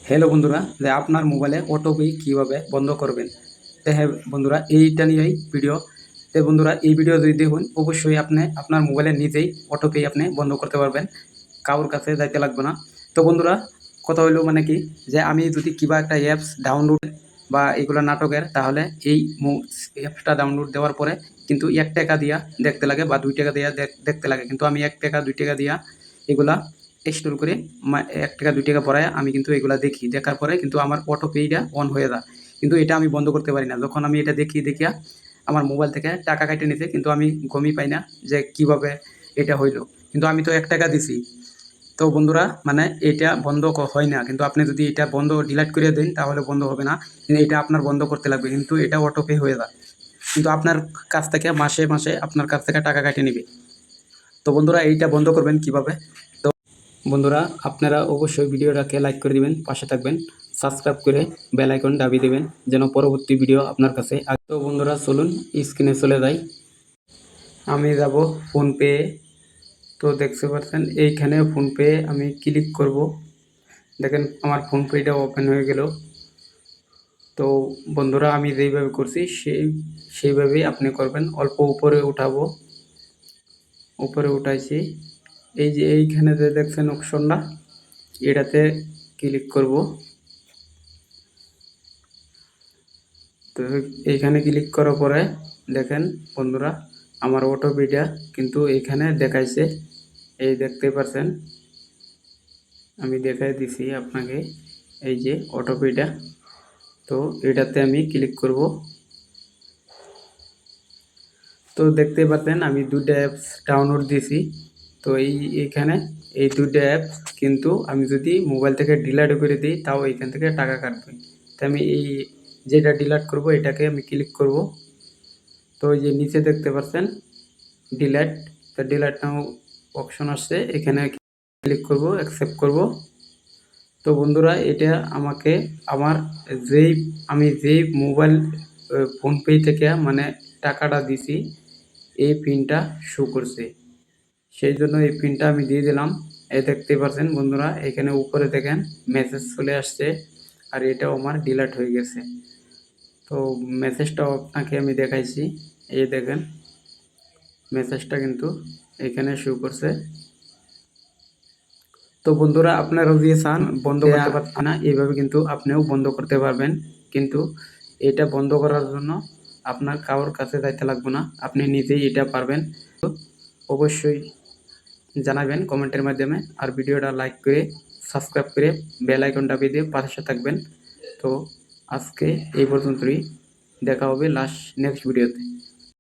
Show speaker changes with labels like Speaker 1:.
Speaker 1: Hello বন্ধুরা, যে আপনার মোবাইলে অটোপে কীভাবে বন্ধ করবেন। তো হ্যাঁ বন্ধুরা, এইটা নিয়েই ভিডিও। তো বন্ধুরা, এই ভিডিও যদি দেখুন অবশ্যই আপনি আপনার মোবাইলে নিজেই অটোপে আপনি বন্ধ করতে পারবেন, কারোর কাছে যাইতে লাগবে না। তো বন্ধুরা, কথা হইলো মানে কি, যে আমি যদি কিবা একটা অ্যাপস ডাউনলোড বা এগুলো নাটকের, তাহলে এই অ্যাপসটা ডাউনলোড দেওয়ার পরে কিন্তু 1 টাকা দিয়া দেখতে লাগে বা 2 টাকা দিয়া দেখতে লাগে, কিন্তু আমি 1 টাকা 2 টাকা দিয়া এগুলা ইনস্টল করে 1 টাকা 2 টাকা ভরায় আমি কিন্তু এগুলা দেখি। দেখার পরে কিন্তু আমার অটো পেইটা অন হয়ে যায়, কিন্তু এটা আমি বন্ধ করতে পারি না। যখন আমি এটা দেখিয়া আমার মোবাইল থেকে টাকা কাইটে নিছে, কিন্তু আমি গমই পাই না যে কিভাবে এটা হইলো। কিন্তু আমি তো 1 টাকা দিছি। তো বন্ধুরা, মানে এটা বন্ধ হয় না, কিন্তু আপনি যদি এটা বন্ধ ডিলিট করে দেন তাহলে বন্ধ হবে না। কিন্তু এটা আপনার বন্ধ করতে লাগবে, কিন্তু এটা অটো পে হয়ে যায়। কিন্তু আপনার কাছ থেকে মাসে মাসে আপনার কাছ থেকে টাকা কাইটে নিবে। তো বন্ধুরা, এইটা বন্ধ করবেন কিভাবে? তো বন্ধুরা, আপনারা অবশ্যই ভিডিওটাকে লাইক করে দিবেন, পাশে থাকবেন, সাবস্ক্রাইব করে বেল আইকন দাবিয়ে দেবেন যেন পরবর্তী ভিডিও আপনার কাছে। তো বন্ধুরা চলুন স্ক্রিনে চলে যাই। আমি যাব ফোনপে। তো দেখতে পাচ্ছেন এইখানে ফোনপে আমি ক্লিক করব। দেখেন আমার ফোনপেটা ওপেন হয়ে গেল। তো বন্ধুরা, আমি যেইভাবে করছি সেইভাবেই আপনি করবেন। অল্প উপরে উঠাবো, উপরে উঠাইছি। এই যে এইখানে যে দেখছেন অপশনটা, এটাতে ক্লিক করব। তো এইখানে ক্লিক করার পরে দেখেন বন্ধুরা, আমার অটোপেটা কিন্তু এখানে দেখাইছে। এই দেখতে পাচ্ছেন, আমি দেখাই দিছি আপনাকে, এই যে অটোপেটা। তো এটাতে আমি ক্লিক করব। তো দেখতে পাচ্ছেন আমি 2টা অ্যাপস ডাউনলোড দিয়েছি। তো এইখানে এই 2টা অ্যাপস কিন্তু আমি যদি মোবাইল থেকে ডিলিট করে দিই তাও এইখান থেকে টাকা কাটবে। তো আমি এই যেটা ডিলিট করব এটাকে আমি ক্লিক করব। তো এই যে নিচে দেখতে পাচ্ছেন ডিলিট, তো ডিলিট নাও অপশন আসছে, এখানে ক্লিক করব, অ্যাকসেপ্ট করব। তো বন্ধুরা, এটা আমাকে আমার আমি যেই মোবাইল ফোনপে থেকে মানে টাকাটা দিছি এই পিনটা শো করছে, সেই জন্য এই পিনটা আমি দিয়ে দিলাম। এই দেখতে পাচ্ছেন বন্ধুরা, এখানে উপরে দেখেন মেসেজ চলে আসছে, আর এটাও আমার ডিলিট হয়ে গেছে। তো মেসেজটাও আপনাকে আমি দেখাইছি, এই দেখেন মেসেজটা কিন্তু এখানে শো করছে। তো বন্ধুরা, আপনারাও যদি চান বন্ধ করতে পারছেন না, এইভাবে কিন্তু আপনিও বন্ধ করতে পারবেন। কিন্তু এটা বন্ধ করার জন্য আপনার কারোর কাছে যাইতে লাগবে না, আপনি নিজেই এটা পারবেন। তো অবশ্যই জানাবেন কমেন্টের মাধ্যমে, আর ভিডিওটা লাইক করে সাবস্ক্রাইব করে বেল আইকন দাবিয়ে দিয়ে পাশে থাকবেন। তো আজকে এই পর্যন্তই, দেখা হবে নেক্সট ভিডিওতে।